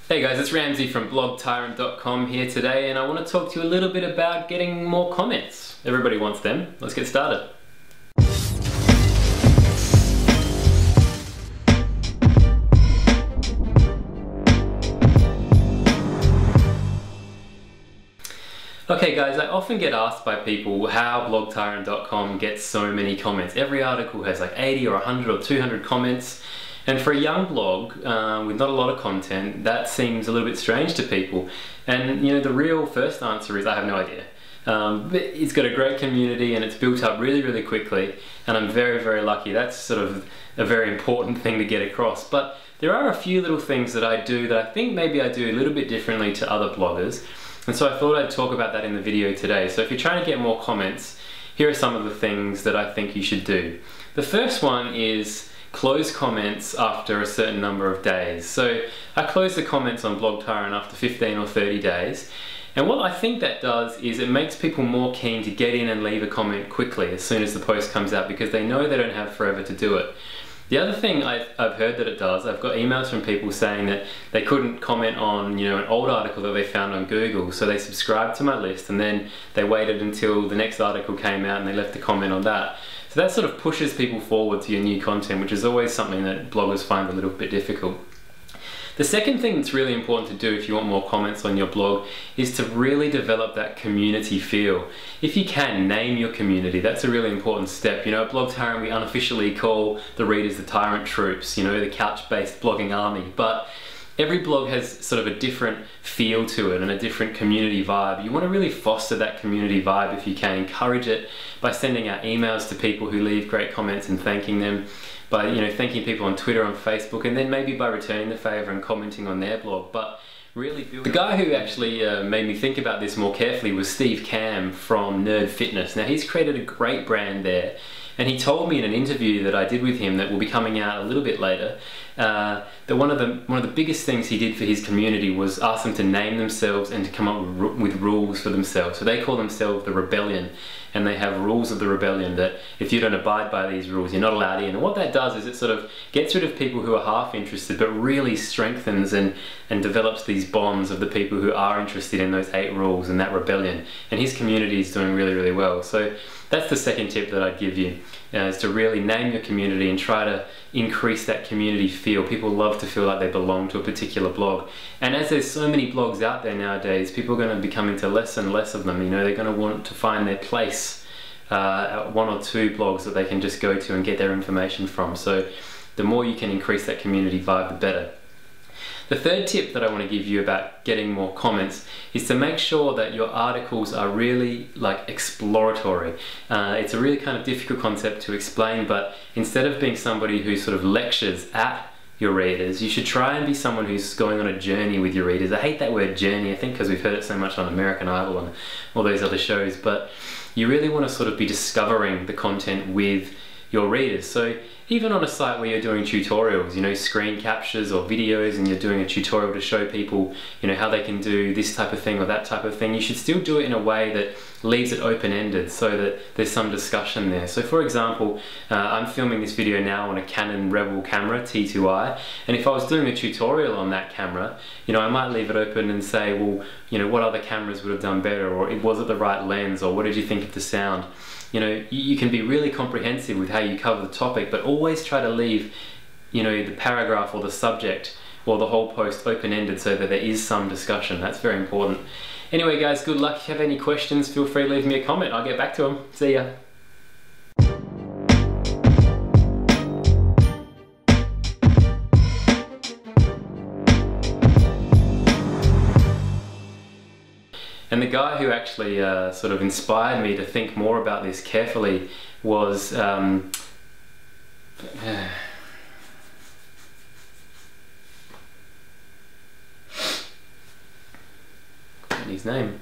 Hey guys, it's Ramsey from blogtyrant.com here today, and I want to talk to you a little bit about getting more comments. Everybody wants them. Let's get started. Okay guys, I often get asked by people how blogtyrant.com gets so many comments. Every article has like 80 or 100 or 200 comments. And for a young blog with not a lot of content, that seems a little bit strange to people. And you know, the real first answer is I have no idea. It's got a great community and it's built up really, really quickly. And I'm very, very lucky. That's sort of a very important thing to get across. But there are a few little things that I do that I think maybe I do a little bit differently to other bloggers. And so I thought I'd talk about that in the video today. So if you're trying to get more comments, here are some of the things that I think you should do. The first one is close comments after a certain number of days. So I close the comments on Blog Tyrant after 15 or 30 days. And what I think that does is it makes people more keen to get in and leave a comment quickly as soon as the post comes out, because they know they don't have forever to do it. The other thing I've heard that it does, I've got emails from people saying that they couldn't comment on, you know, an old article that they found on Google, so they subscribed to my list and then they waited until the next article came out and they left a comment on that. So that sort of pushes people forward to your new content, which is always something that bloggers find a little bit difficult. The second thing that's really important to do if you want more comments on your blog is to really develop that community feel. If you can, name your community. That's a really important step. You know, at Blog Tyrant we unofficially call the readers the Tyrant Troops, you know, the couch-based blogging army. But every blog has sort of a different feel to it and a different community vibe. You want to really foster that community vibe if you can. Encourage it by sending out emails to people who leave great comments and thanking them, by, you know, thanking people on Twitter, on Facebook, and then maybe by returning the favor and commenting on their blog. But really build. The guy who actually made me think about this more carefully was Steve Cam from Nerd Fitness. Now he's created a great brand there, and he told me in an interview that I did with him that will be coming out a little bit later, that one of the biggest things he did for his community was ask them to name themselves and to come up with rules for themselves. So they call themselves the Rebellion, and they have rules of the rebellion that if you don't abide by these rules, you're not allowed in. And what that does is it sort of gets rid of people who are half interested, but really strengthens and develops these bonds of the people who are interested in those 8 rules and that rebellion. And his community is doing really, really well. So that's the second tip that I'd give you, is to really name your community and try to increase that community feel. People love to feel like they belong to a particular blog. And as there's so many blogs out there nowadays, people are going to be coming to less and less of them. You know, they're going to want to find their place at 1 or 2 blogs that they can just go to and get their information from. So the more you can increase that community vibe, the better. The third tip that I want to give you about getting more comments is to make sure that your articles are really like exploratory. It's a really kind of difficult concept to explain, but instead of being somebody who sort of lectures at your readers, you should try and be someone who's going on a journey with your readers. I hate that word journey, I think, because we've heard it so much on American Idol and all those other shows, but you really want to sort of be discovering the content with your readers. So even on a site where you're doing tutorials, you know, screen captures or videos, and you're doing a tutorial to show people, you know, how they can do this type of thing or that type of thing, you should still do it in a way that leaves it open-ended so that there's some discussion there. So for example, I'm filming this video now on a Canon Rebel camera, T2i, and if I was doing a tutorial on that camera, you know, I might leave it open and say, well, you know, what other cameras would have done better, or was it the right lens, or what did you think of the sound? You know, you can be really comprehensive with how you cover the topic, but always try to leave, you know, the paragraph or the subject or the whole post open-ended so that there is some discussion. That's very important. Anyway guys, good luck. If you have any questions, feel free to leave me a comment. I'll get back to them. See ya. And the guy who actually sort of inspired me to think more about this carefully was his name.